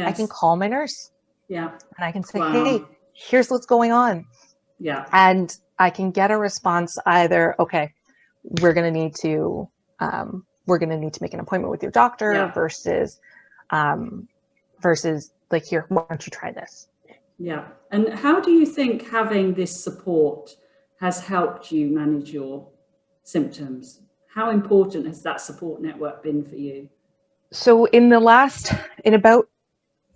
I can Yes. call my nurse Yeah. and I can say, hey, Wow. here's what's going on. Yeah. And I can get a response either, okay, we're going to need to make an appointment with your doctor Yeah. versus like, here, why don't you try this? Yeah. And how do you think having this support has helped you manage your symptoms? How important has that support network been for you? So in about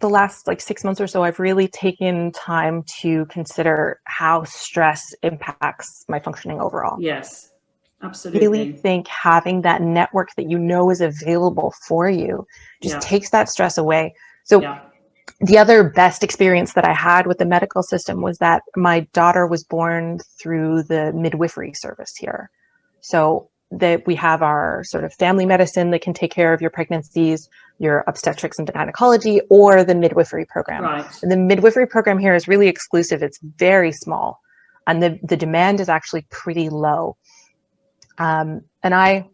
the last like 6 months or so, I've really taken time to consider how stress impacts my functioning overall. Yes, Really absolutely. think having that network that you know is available for you just Yeah. takes that stress away. So Yeah. the other best experience that I had with the medical system was that my daughter was born through the midwifery service here. So that we have our sort of family medicine that can take care of your pregnancies, your obstetrics and gynecology, or the midwifery program. Right. And the midwifery program here is really exclusive. It's very small, and the demand is actually pretty low. And I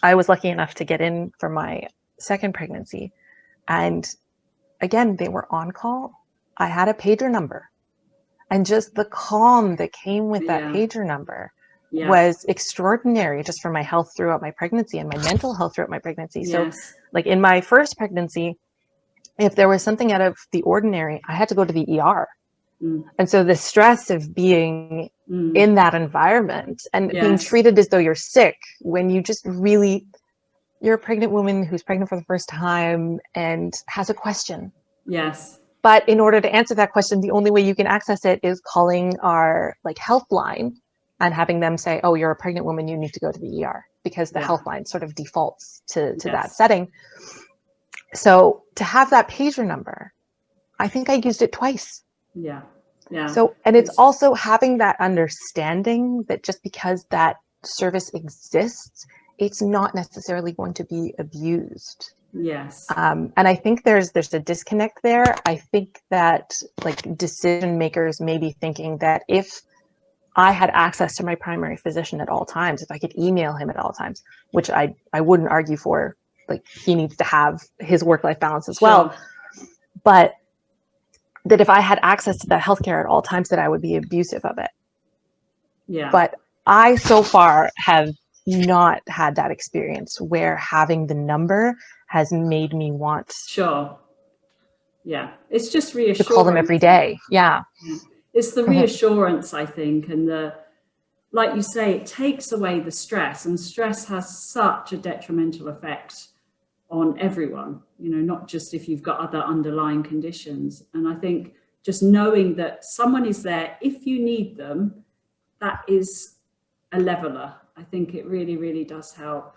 was lucky enough to get in for my second pregnancy, and again, they were on call. I had a pager number, and just the calm that came with that Yeah. pager number Yeah. was extraordinary just for my health throughout my pregnancy and my mental health throughout my pregnancy. So Yes. like in my first pregnancy, if there was something out of the ordinary, I had to go to the ER. Mm. And so the stress of being Mm. in that environment and being Yes. treated as though you're sick when you just really, you're a pregnant woman who's pregnant for the first time and has a question. Yes. But in order to answer that question, the only way you can access it is calling our like health line and having them say, oh, you're a pregnant woman, you need to go to the ER, because the Yeah. health line sort of defaults to that Yes. setting. So to have that pager number, I think I used it twice. Yeah. Yeah. So, and it's also having that understanding that just because that service exists, it's not necessarily going to be abused. Yes. And I think there's a disconnect there. I think that like decision makers may be thinking that if I had access to my primary physician at all times, if I could email him at all times, which I wouldn't argue for, like he needs to have his work-life balance as well. Sure. But that if I had access to that healthcare at all times, that I would be abusive of it. Yeah. But I so far have not had that experience where having the number has made me want Sure. Yeah. It's just to call them reassurance. every day. Yeah. Yeah. It's the reassurance, I think, and like you say, it takes away the stress, and stress has such a detrimental effect on everyone, not just if you've got other underlying conditions. And I think just knowing that someone is there if you need them, that is a leveler. I think it really, really does help.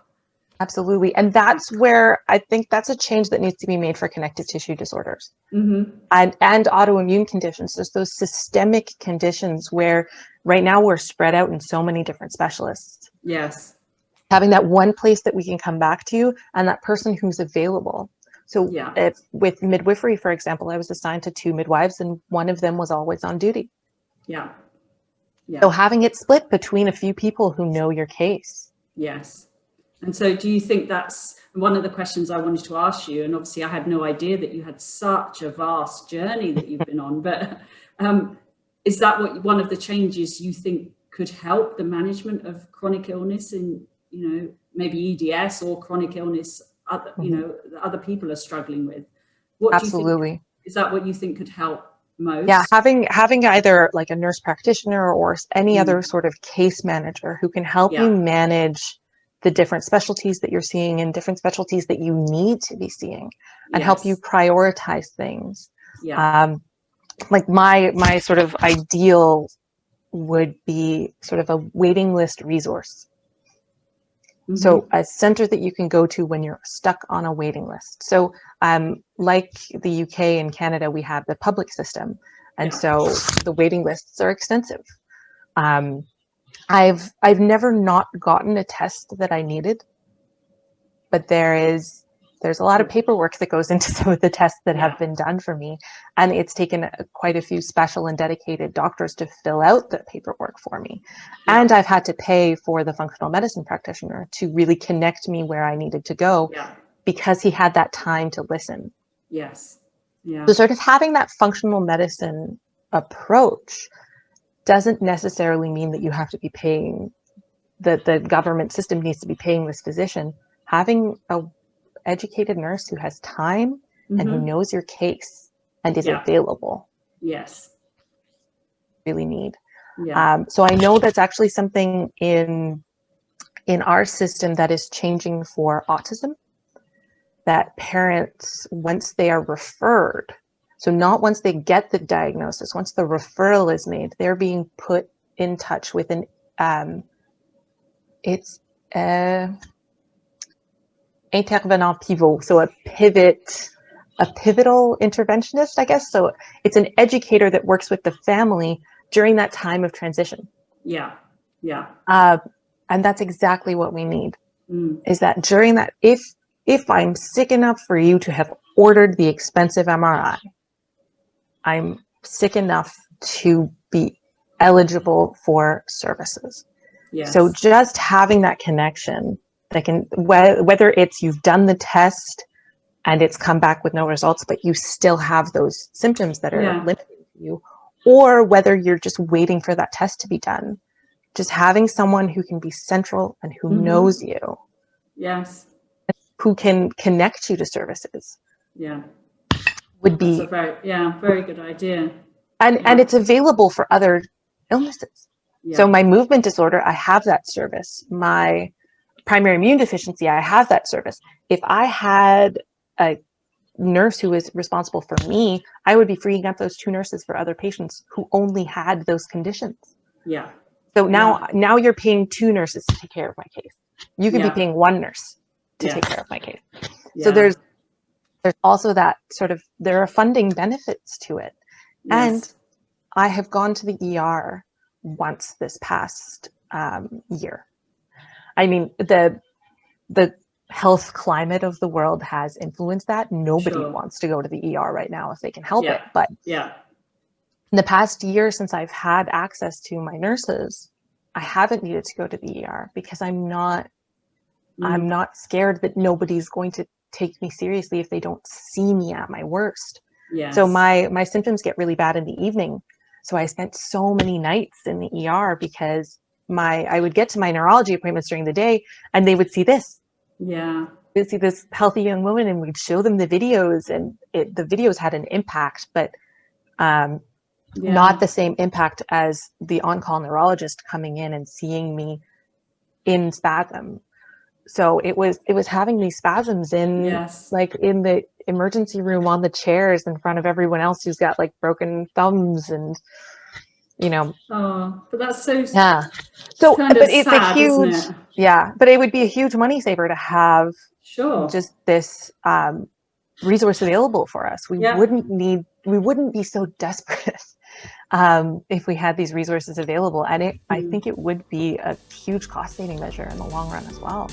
Absolutely. And that's where I think that's a change that needs to be made for connective tissue disorders. Mm-hmm. And autoimmune conditions. There's those systemic conditions where right now we're spread out in so many different specialists. Yes. Having that one place that we can come back to and that person who's available. So Yeah. with midwifery, for example, I was assigned to 2 midwives and one of them was always on duty. Yeah. Yeah. So having it split between a few people who know your case. Yes. And so do you think that's one of the questions I wanted to ask you? And obviously I had no idea that you had such a vast journey that you've been on, but is that one of the changes you think could help the management of chronic illness in, maybe EDS or chronic illness, other people are struggling with? What Absolutely. do you think, is that what you think could help most? Yeah, having either like a nurse practitioner or any other sort of case manager who can help you manage the different specialties that you're seeing and different specialties that you need to be seeing and help you prioritize things. Yeah. Like my sort of ideal would be sort of a waiting list resource. Mm-hmm. So a center that you can go to when you're stuck on a waiting list. So like the UK and Canada, we have the public system. And so the waiting lists are extensive. I've never not gotten a test that I needed, but there's a lot of paperwork that goes into some of the tests that have been done for me. And it's taken quite a few special and dedicated doctors to fill out the paperwork for me. Yeah. And I've had to pay for the functional medicine practitioner to really connect me where I needed to go because he had that time to listen. Yes. Yeah. So sort of having that functional medicine approach doesn't necessarily mean that you have to be paying, that the government system needs to be paying this physician. Having a educated nurse who has time and who knows your case and is available. Yes. Really need. Yeah. So I know that's actually something in our system that is changing for autism, that parents, once they are referred, so not once they get the diagnosis, once the referral is made, they're being put in touch with an it's intervenant pivot, so a pivotal interventionist, I guess. So it's an educator that works with the family during that time of transition. Yeah. Yeah. And that's exactly what we need. Is that during that, if I'm sick enough for you to have ordered the expensive MRI, I'm sick enough to be eligible for services. Yes. So just having that connection, that can, whether it's you've done the test and it's come back with no results, but you still have those symptoms that are limiting you, or whether you're just waiting for that test to be done, just having someone who can be central and who knows you. Yes. Who can connect you to services. Yeah. Would be that's a very good idea. And it's available for other illnesses. Yeah. So my movement disorder, I have that service. My primary immune deficiency, I have that service. If I had a nurse who was responsible for me, I would be freeing up those 2 nurses for other patients who only had those conditions. Yeah. So now you're paying 2 nurses to take care of my case. You could be paying 1 nurse to take care of my case. So there's also that sort of, there are funding benefits to it. And I have gone to the ER once this past year. I mean, the health climate of the world has influenced that. Nobody wants to go to the ER right now if they can help it. But in the past year, since I've had access to my nurses, I haven't needed to go to the ER because I'm not scared that nobody's going to take me seriously if they don't see me at my worst. Yes. So my symptoms get really bad in the evening. So I spent so many nights in the ER because I would get to my neurology appointments during the day and they would see this. Yeah. They'd see this healthy young woman and we'd show them the videos, and the videos had an impact, but not the same impact as the on-call neurologist coming in and seeing me in spasm. So it was having these spasms in like in the emergency room on the chairs in front of everyone else who's got like broken thumbs and but that's so so kind but of it's sad, a huge isn't it? but it would be a huge money saver to have just this resource available for us. We wouldn't be so desperate if we had these resources available, and I think it would be a huge cost saving measure in the long run as well.